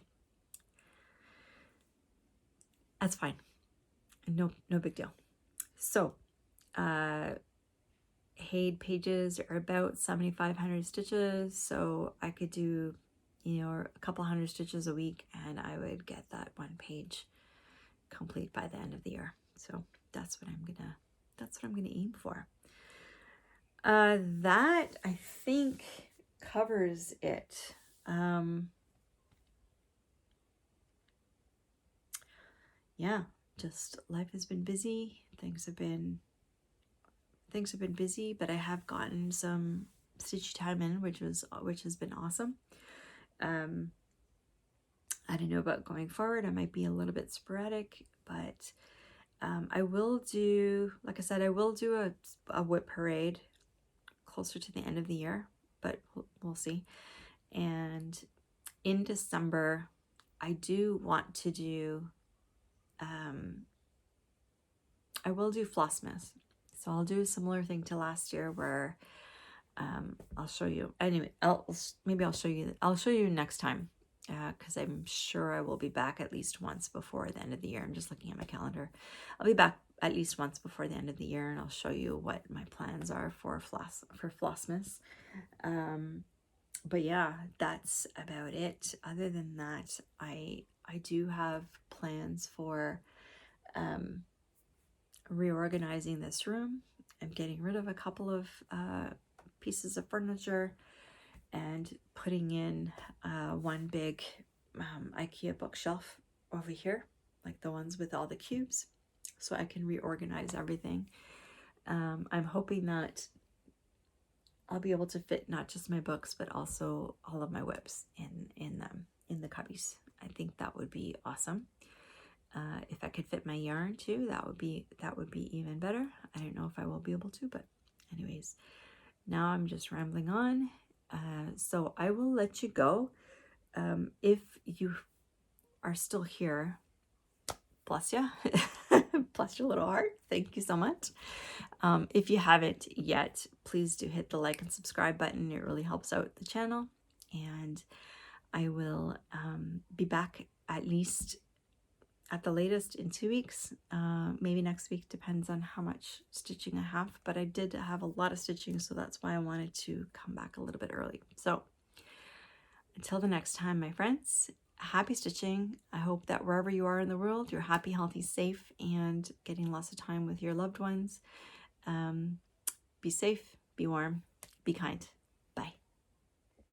That's fine. No big deal. So, Haid pages are about 7,500 stitches, so I could do, a couple hundred stitches a week, and I would get that one page complete by the end of the year. So that's what I'm gonna aim for. That, I think, covers it. Yeah, just life has been busy. Things have been busy, but I have gotten some stitchy time in, which has been awesome. I don't know about going forward. I might be a little bit sporadic, but I will do, like I said, I will do a whip parade closer to the end of the year, but we'll see. And in December, I do want to do I will do Flossmas. So I'll do a similar thing to last year where I'll show you. Anyway, maybe I'll show you. I'll show you next time because I'm sure I will be back at least once before the end of the year. I'm just looking at my calendar. I'll be back at least once before the end of the year, and I'll show you what my plans are for Flossmas. But yeah, that's about it. Other than that, I do have plans for reorganizing this room. I'm getting rid of a couple of pieces of furniture and putting in one big IKEA bookshelf over here, like the ones with all the cubes, so I can reorganize everything. I'm hoping that I'll be able to fit not just my books, but also all of my whips in the cubbies. I think that would be awesome. If I could fit my yarn too, that would be even better. I don't know if I will be able to, but anyways, now I'm just rambling on. So I will let you go. If you are still here, bless you. Bless your little heart. Thank you so much. If you haven't yet, please do hit the like and subscribe button. It really helps out the channel. And I will be back at least at the latest in 2 weeks. Maybe next week, depends on how much stitching I have. But I did have a lot of stitching, so that's why I wanted to come back a little bit early. So until the next time, my friends, happy stitching. I hope that wherever you are in the world, you're happy, healthy, safe, and getting lots of time with your loved ones. Be safe, be warm, be kind.